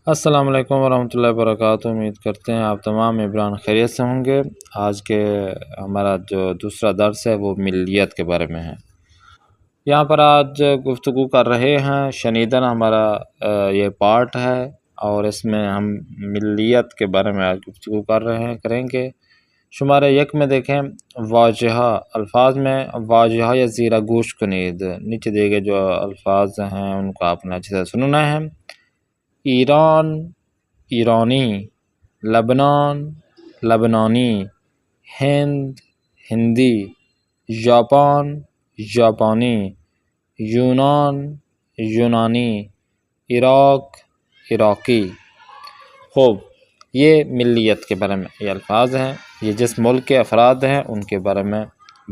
السلام علیکم ورحمۃ اللہ وبرکاتہ۔ امید کرتے ہیں آپ تمام عبران خیریت سے ہوں گے۔ آج کے ہمارا جو دوسرا درس ہے وہ ملیت کے بارے میں ہے۔ یہاں پر آج گفتگو کر رہے ہیں، شنیدن ہمارا یہ پارٹ ہے اور اس میں ہم ملیت کے بارے میں آج گفتگو کریں گے۔ شمارہ یک میں دیکھیں، واجہہ الفاظ میں واجہہ یا زیرہ گوش کنید، نیچے دیے گئے جو الفاظ ہیں ان کو آپ نے اچھے سے سننا ہے۔ ایران، ایرانی، لبنان، لبنانی، ہند، ہندی، جاپان، جاپانی، یونان، یونانی، عراق، عراقی۔ خوب، یہ ملیت کے بارے میں یہ الفاظ ہیں، یہ جس ملک کے افراد ہیں ان کے بارے میں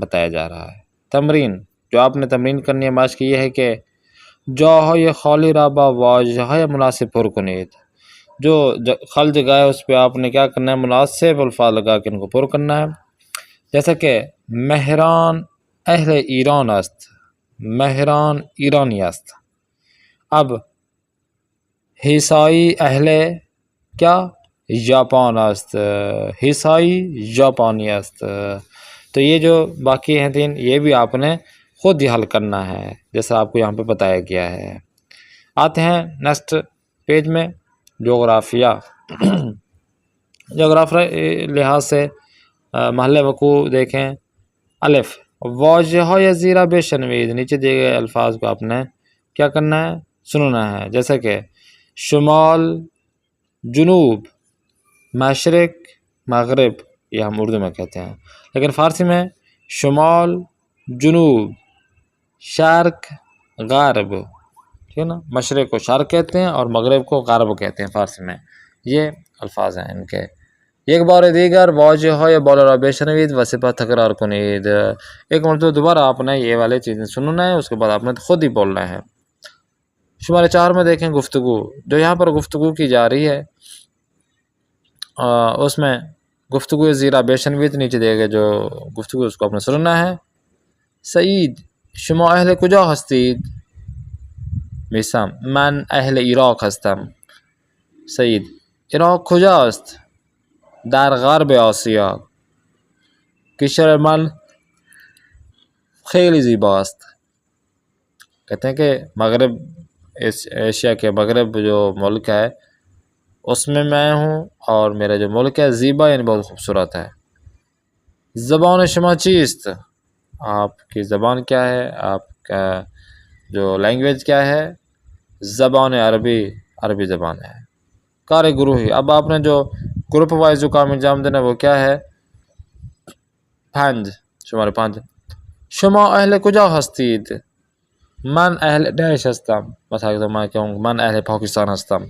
بتایا جا رہا ہے۔ تمرین جو آپ نے تمرین کرنی ہے ماش کی یہ ہے کہ جاہ یہ خالی رابع واجہ مناسب پر کنید، جو خل جگہ ہے اس پہ آپ نے کیا کرنا ہے، مناسب الفاظ لگا کے ان کو پر کرنا ہے۔ جیسا کہ مہران اہل ایران است، مہران ایرانی است۔ اب ہیسائی اہل کیا جاپان است، ہیسائی جاپانی است۔ تو یہ جو باقی ہیں تین یہ بھی آپ نے خود ہی حل کرنا ہے جیسا آپ کو یہاں پہ بتایا گیا ہے۔ آتے ہیں نیکسٹ پیج میں، جغرافیہ۔ جغرافیہ لحاظ سے محل وقوع دیکھیں، الف واجہہ یا زیرہ بے شنوید، نیچے دیے گئے الفاظ کو آپ نے کیا کرنا ہے، سننا ہے۔ جیسا کہ شمال، جنوب، مشرق، مغرب، یہ ہم اردو میں کہتے ہیں، لیکن فارسی میں شمال، جنوب، شرق، غرب، ٹھیک ہے نا، مشرق کو شرق کہتے ہیں اور مغرب کو غرب کہتے ہیں فارسی میں۔ یہ الفاظ ہیں ان کے۔ ایک بار دیگر واجہ یا بولا را بے شنوید وصفہ تکرار کنید، ایک مرتبہ دوبارہ آپ نے یہ والے چیزیں سننا ہے، اس کے بعد آپ نے خود ہی بولنا ہے۔ شمارہ 4 میں دیکھیں گفتگو، جو یہاں پر گفتگو کی جا رہی ہے اس میں گفتگو زیرہ بے شنوید نیچے دے گئے جو گفتگو اس کو آپ نے سننا ہے۔ سعید شما اہل کجا هستید؟ میسم من اهل عراق هستم. سعید عراق کجا است؟ در غرب آسیا. کشور من خیلی زیباست. کہتے ہیں کہ مغرب ایشیا کے مغرب جو ملک ہے اس میں ہوں اور میرا جو ملک ہے زیبا یعنی بہت خوبصورت ہے۔ زبان شما چیست؟ آپ کی زبان کیا ہے، آپ کا جو لینگویج کیا ہے؟ زبان عربی، عربی زبان ہے۔ کار گروہی، اب آپ نے جو گروپ وائز جو کام انجام دینا وہ کیا ہے؟ 5، شمارے 5 شما اہل کجا هستید؟ من اهل ڈیش هستم. مثلا میں کہوں من اہل پاکستان هستم.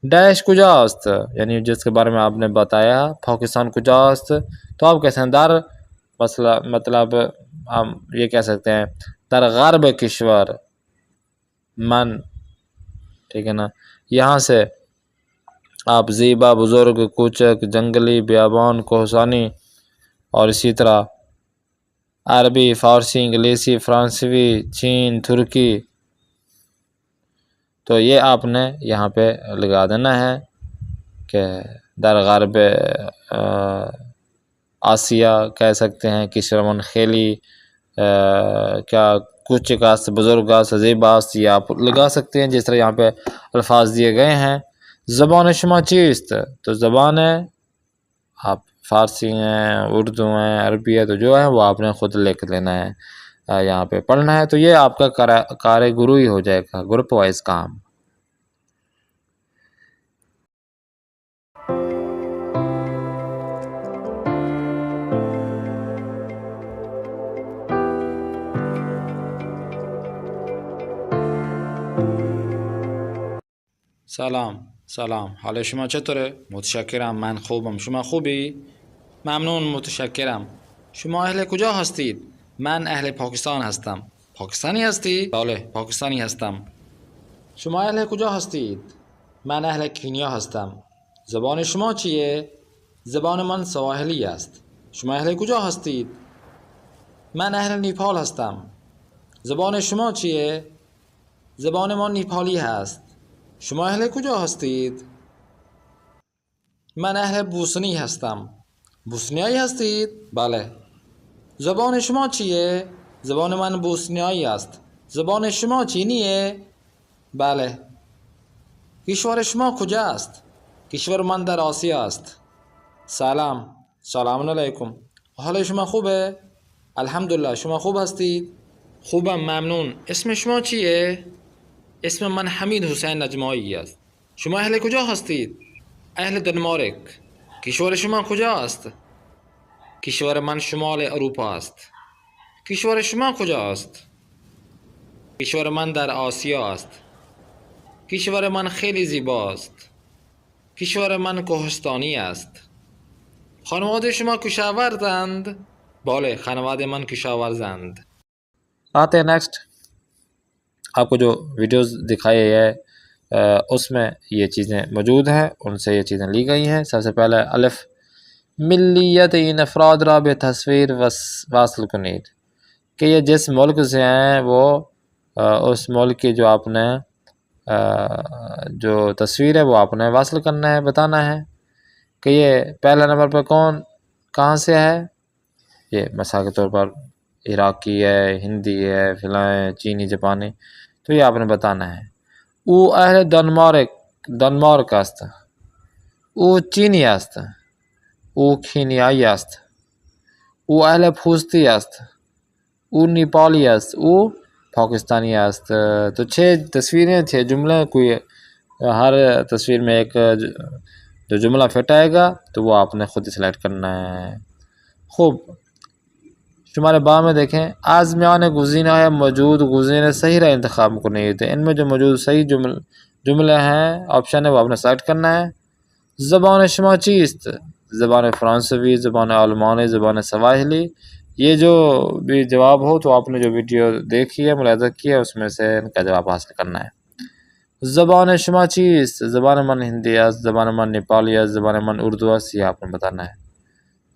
ڈیش کجا است، یعنی جس کے بارے میں آپ نے بتایا پاکستان کجا است، تو آپ کہتے ہیں در مطلب ہم یہ کہہ سکتے ہیں در غرب کشور من، ٹھیک ہے نا۔ یہاں سے آپ زیبا، بزرگ، کوچک، جنگلی، بیابان، کوہسانی اور اسی طرح عربی، فارسی، انگلیسی، فرانسیوی، چین، ترکی، تو یہ آپ نے یہاں پہ لگا دینا ہے کہ در غرب آسیا کہہ سکتے ہیں، کشورمن خیلی کیا کوچک است، بزرگ است، زیبا است، یہ آپ لگا سکتے ہیں جس طرح یہاں پہ الفاظ دیے گئے ہیں۔ زبان شما چیست؟ تو زبان ہے آپ فارسی ہیں، اردو ہیں، عربی ہے، تو جو ہے وہ آپ نے خود لکھ لینا ہے، یہاں پہ پڑھنا ہے۔ تو یہ آپ کا کار گروہی ہو جائے گا، گروپ وائز کام۔ سلام، حال شما چطوره؟ متشکرم، من خوبم، شما خوبی؟ ممنون، متشکرم. شما اهل کجا هستید؟ من اهل پاکستان هستم. پاکستانی هستی؟ بله، پاکستانی هستم. شما اهل کجا هستید؟ من اهل کینیا هستم. زبان شما چیه؟ زبان من سواحلی است. شما اهل کجا هستید؟ من اهل نیپال هستم. زبان شما چیه؟ زبان ما نیپالی هست. شما اهل کجا هستید؟ من اهل بوسنی هستم. بوسنیایی هستید؟ بله. زبان شما چیه؟ زبان من بوسنیایی است. زبان شما چینیه؟ بله. کشور شما کجا است؟ کشور من در آسیا است. سلام علیکم. حال شما خوبه؟ الحمدلله. شما خوب هستید؟ خوبم، ممنون. اسم شما چیه؟ اسم من حمید حسین نجمایی است. شما اهل کجا هستید؟ اهل دنمارک. کشور شما کجا است؟ کشور من شمال اروپا است. کشور شما کجا است؟ کشور من در آسیا است. کشور من خیلی زیباست. کشور من کوهستانی است. خانواده شما کشاورزند؟ بله، خانواده من کشاورزند. آتے ہیں نیکسٹ. آپ کو جو ویڈیوز دکھائی ہے اس میں یہ چیزیں موجود ہیں، ان سے یہ چیزیں لی گئی ہیں. سب سے پہلے الف ملیت ان افراد را بے تصویر واصل کنید، کہ یہ جس ملک سے ہیں وہ اس ملک کی جو آپ نے جو تصویر ہے وہ آپ نے واصل کرنا ہے، بتانا ہے کہ یہ پہلا نمبر پہ کہاں سے ہے. یہ مثال کے طور پر عراقی ہے، ہندی ہے، فلاں چینی، جاپانی، تو یہ آپ نے بتانا ہے. او اہل دنمارک است، او چینی است، او کینیایی است، او اهل پوستی است، او نیپالی است، او پاکستانی است. تو 6 تصویریں، 6 جملے، کوئی ہر تصویر میں ایک جو جملہ فٹ آئے گا تو وہ آپ نے خود ہی سلیکٹ کرنا ہے. خوب، شمارے با میں دیکھیں، آزمیان گزینہ ہے موجود گزینہ صحیح را انتخاب کنید. ان میں جو موجود صحیح جملے ہیں، آپشن ہے، وہ آپ نے سلیکٹ کرنا ہے. زبان شما چیست؟ زبان فرانسوی، زبان آلمانی، زبان سواحلی. یہ جو بھی جواب ہو تو آپ نے جو ویڈیو دیکھی ہے، ملاحظہ کیا، اس میں سے ان کا جواب حاصل کرنا ہے. زبان شما چیست؟ زبان من ہندی است، زبان من نیپالی است، زبان من اردو است. یہ آپ نے بتانا ہے.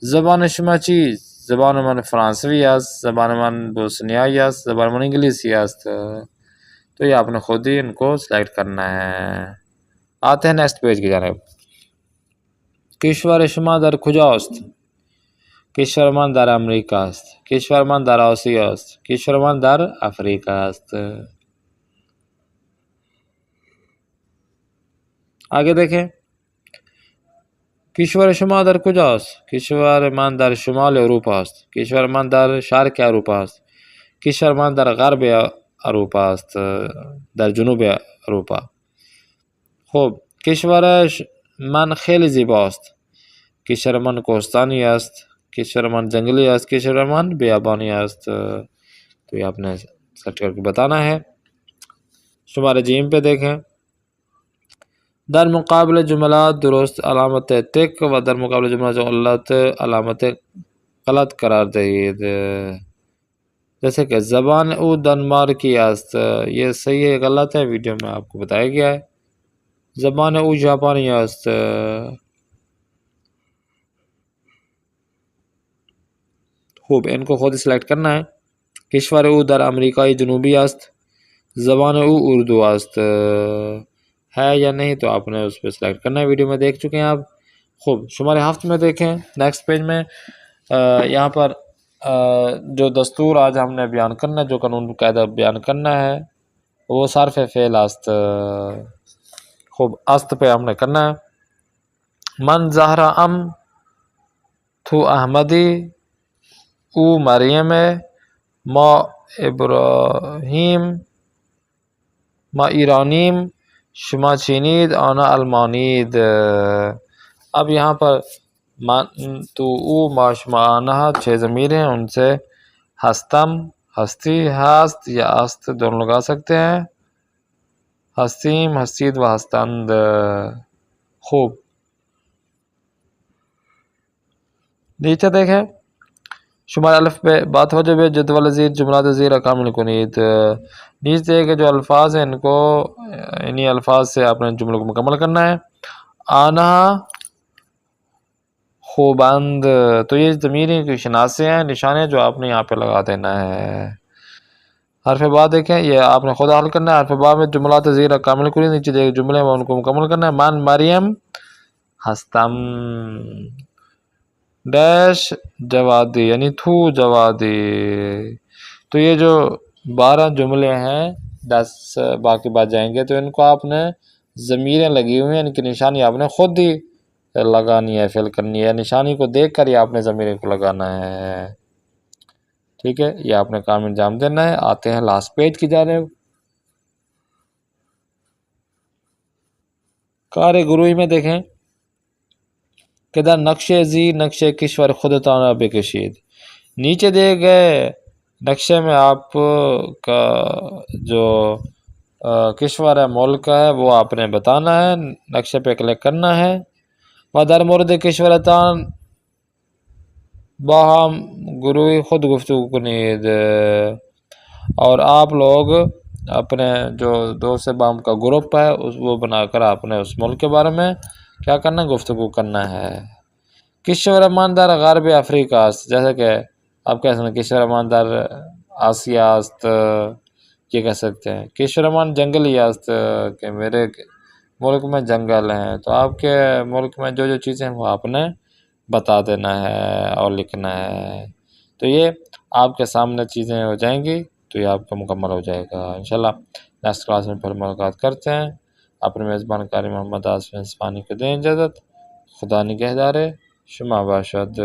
زبان شما چیست؟ زبان من فرانسوی است، زبان من بوسنیایی است، زبان من انگلیسی است. تو یہ آپ نے خود ہی ان کو سلیکٹ کرنا ہے. آتے ہیں نیکسٹ پیج کی جانب. کشور شما در کجاست؟ کشور من در امریکا است. کشور من در آسیا است. کشور من در افریقا است. آگے دیکھیں، کشور شما در کجاست؟ کشور من در شمال اروپا است. کشور من در شرق اروپا است. کشور من در غرب اروپا است، در جنوب اروپا. خب، کشور من خیلی زیباست. کشور من کوهستانی است. کشور من جنگلی است. کشور من بیابانی است. تو یہ آپ نے سرچ کر کے بتانا ہے. شمارے جیم پہ دیکھیں، در مقابل جملات درست علامت تک و در مقابل جملات غلط علامت غلط قرار دہید. جیسے کہ زبان او دنمارکی است، یہ صحیح ہے غلط ہے، ویڈیو میں آپ کو بتایا گیا ہے. زبان او جاپانی است. خوب، ان کو خود سلیکٹ کرنا ہے. کشور او در امریکای جنوبی است. زبان او اردو است. ہے یا نہیں تو آپ نے اس پہ سلیکٹ کرنا ہے. ویڈیو میں دیکھ چکے ہیں آپ. خوب، شمارے ہفت میں دیکھیں نیکسٹ پیج میں. یہاں پر جو دستور آج ہم نے بیان کرنا ہے، جو قانون قاعدہ بیان کرنا ہے، وہ صرف فعل است. خوب، است پہ ہم نے کرنا ہے. من زہرا ام تو احمدی او مریم ما ابراہیم ما ایرانیم شما چینید آنا المانید. اب یہاں پر تو او ما شما آنا 6 ضمیر ہیں، ان سے ہستم، ہستی، ہست یا است دونوں لگا سکتے ہیں. ہستیم، ہستید و ہستند. خوب، نیچے دیکھیں، شمار الف پہ بات ہو جب جدول زیر جملات زیر کامل کنید. نیچے کے جو الفاظ ہیں ان کو انہی الفاظ سے آپ نے جملوں کو مکمل کرنا ہے. آنا خوبند، تو یہ ضمیریں کی شناسے ہیں، نشانے جو آپ نے یہاں پہ لگا دینا ہے. حرف با دیکھیں، یہ آپ نے خود حل کرنا ہے. حرف با میں جملات زیرہ کامل کری، نیچے دیکھ جملے میں ان کو مکمل کرنا ہے. من مریم ہستم ڈیش جوادی، یعنی تو جوادی. تو یہ جو 12 جملے ہیں، 10 باقی بچ جائیں گے، تو ان کو آپ نے ضمیریں لگی ہوئی ہیں، ان کی نشانی آپ نے خود ہی لگانی ہے، فل کرنی ہے. نشانی کو دیکھ کر ہی آپ نے ضمیریں کو لگانا ہے. ٹھیک ہے، یہ آپ نے کام انجام دینا ہے. آتے ہیں لاسٹ پیج کی جانب. کار گروہی میں دیکھیں کہ در نقشے زی نقشے کشور خودتانا بکشید. نیچے دیے گئے نقشے میں آپ کا جو کشور ہے، ملک ہے، وہ آپ نے بتانا ہے. نقشے پہ کلک کرنا ہے. و در مورد کشورتان باہم گروہی خود گفتگو کنید. اور آپ لوگ اپنے جو دوست باہم کا گروپ ہے وہ بنا کر آپ نے اس ملک کے بارے میں کیا کرنا ہے، گفتگو کرنا ہے. کشور ماندار غرب افریقہ است، جیسے کہ آپ کہہ سکتے ہیں کشور ماندار آسیا است، یہ کہہ سکتے ہیں. کشورمان جنگلی است، کہ میرے ملک میں جنگل ہیں. تو آپ کے ملک میں جو جو چیزیں ہیں وہ آپ نے بتا دینا ہے اور لکھنا ہے. تو یہ آپ کے سامنے چیزیں ہو جائیں گی، تو یہ آپ کا مکمل ہو جائے گا انشاءاللہ. نیکسٹ کلاس میں پھر ملاقات کرتے ہیں. اپنے میزبان قاری محمد آصف اسپانی کو دیں اجازت. خدا نگہدار. شما باشد.